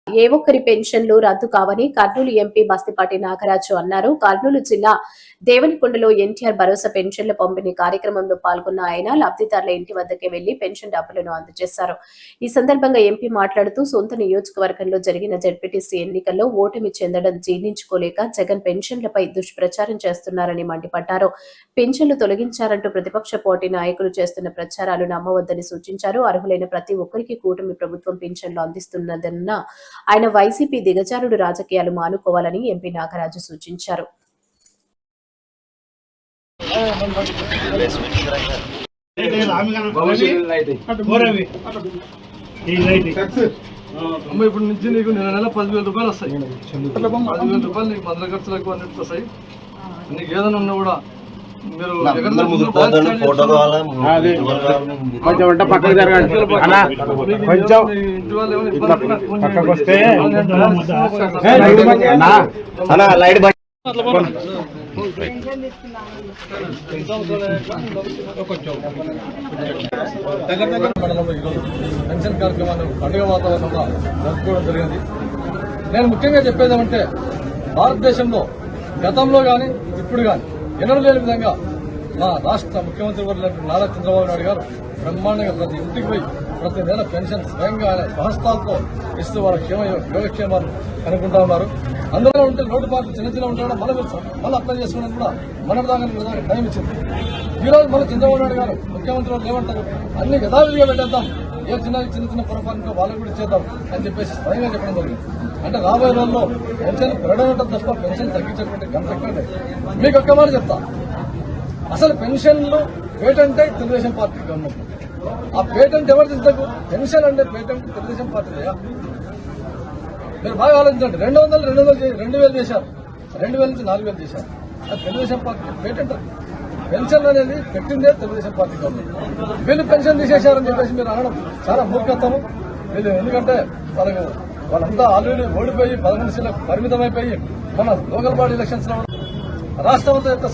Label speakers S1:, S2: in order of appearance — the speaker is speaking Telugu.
S1: ఏ ఒక్కరి పెన్షన్లు రద్దు కావని కర్నూలు ఎంపీ బస్తిపాటి నాగరాజు అన్నారు. కర్నూలు జిల్లా దేవనికొండలో ఎన్టీఆర్ భరోసా పెన్షన్ల పంపిణీ కార్యక్రమంలో పాల్గొన్న ఆయన లబ్ధిదారుల ఇంటి వద్దకే వెళ్లి పెన్షన్ డబ్బులను అందజేశారు. ఈ సందర్భంగా ఎంపీ మాట్లాడుతూ సొంత నియోజకవర్గంలో జరిగిన జెడ్పీటీసీ ఎన్నికల్లో ఓటమి చెందడం జీర్ణించుకోలేక జగన్ పెన్షన్లపై దుష్ప్రచారం చేస్తున్నారని మండిపడ్డారు. పెన్షన్లు తొలగించారంటూ ప్రతిపక్ష పార్టీ నాయకులు చేస్తున్న ప్రచారాలు నమ్మవద్దని సూచించారు. అర్హులైన ప్రతి ఒక్కరికి కూటమి ప్రభుత్వం పెన్షన్లు అందిస్తున్నదన్న ఆయన వైసీపీ దిగజారుడు రాజకీయాలు మానుకోవాలని ఎంపీ నాగరాజు సూచించారు.
S2: ఇప్పుడు నుంచి నీకు నెల 10,000 రూపాయలు వస్తాయి. 10,000 రూపాయలు నీకు మందుల ఖర్చులకు అన్నిటికి వస్తాయి. నీకు ఏదైనా ఉన్నా కూడా మీరు పెన్షన్ కార్యక్రమాన్ని పండుగ వాతావరణంలో జరుపుకోవడం జరిగింది. నేను ముఖ్యంగా చెప్పేదేమంటే భారతదేశంలో గతంలో కానీ ఇప్పుడు కానీ ఎన్నడూ లేని విధంగా మా రాష్ట్ర ముఖ్యమంత్రి వర్యులు నారా చంద్రబాబు నాయుడు గారు బ్రహ్మాండంగా ప్రతి ఇంటికి పోయి ప్రతి నెల పెన్షన్ స్వయంగా ఆయన స్వహస్తాలతో ఇస్తూ వాళ్ళ యోగక్షేమాలు కనుక్కుంటా ఉన్నారు. అందులో ఉంటే లోటుపాట్లు చిన్న చిన్న ఉంటాడో మళ్ళీ అప్లై చేసుకోవడం కూడా మన దాకా టైం ఇచ్చింది. ఈ రోజు మన చంద్రబాబు నాయుడు గారు ముఖ్యమంత్రి వాళ్ళు ఏమంటారు, అన్ని యథావిధిగా వెళ్ళేద్దాం, ఏ చిన్న పొరపాటుగా వాళ్ళకు కూడా ఇచ్చేద్దాం అని చెప్పేసి స్వయంగా చెప్పడం జరిగింది. అంటే రాబోయే రోజుల్లో పెన్షన్ పెరగడం ఉంటుంది తప్ప పెన్షన్ తగ్గించకపోతే గంట ఎక్కడే. మీకు ఒక్క మాట చెప్తా, అసలు పెన్షన్లు పేటెంటే తెలుగుదేశం పార్టీ గవర్నమెంట్. ఆ పేటెంట్ ఎవరు ఇంతకు పెన్షన్ అంటే పేటెంట్ తెలుగుదేశం పార్టీ. మీరు బాగా ఆలోచించండి. 2,000 చేశారు, 2,000 నుంచి 4,000 చేశారు. అది తెలుగుదేశం పార్టీ పేటెంట్. పెన్షన్ అనేది పెట్టిందే తెలుగుదేశం పార్టీ గవర్నమెంట్. వీళ్ళు పెన్షన్ తీసేశారని చెప్పేసి మీరు అనడం చాలా మూర్ఖత్వము. వీళ్ళు ఎందుకంటే వాళ్ళంతా ఆల్రెడీ ఓడిపోయి 11 సీట్లకు పరిమితమైపోయి మన లోకల్ బాడీ ఎలక్షన్స్ లో రాష్ట్రంతో యొక్క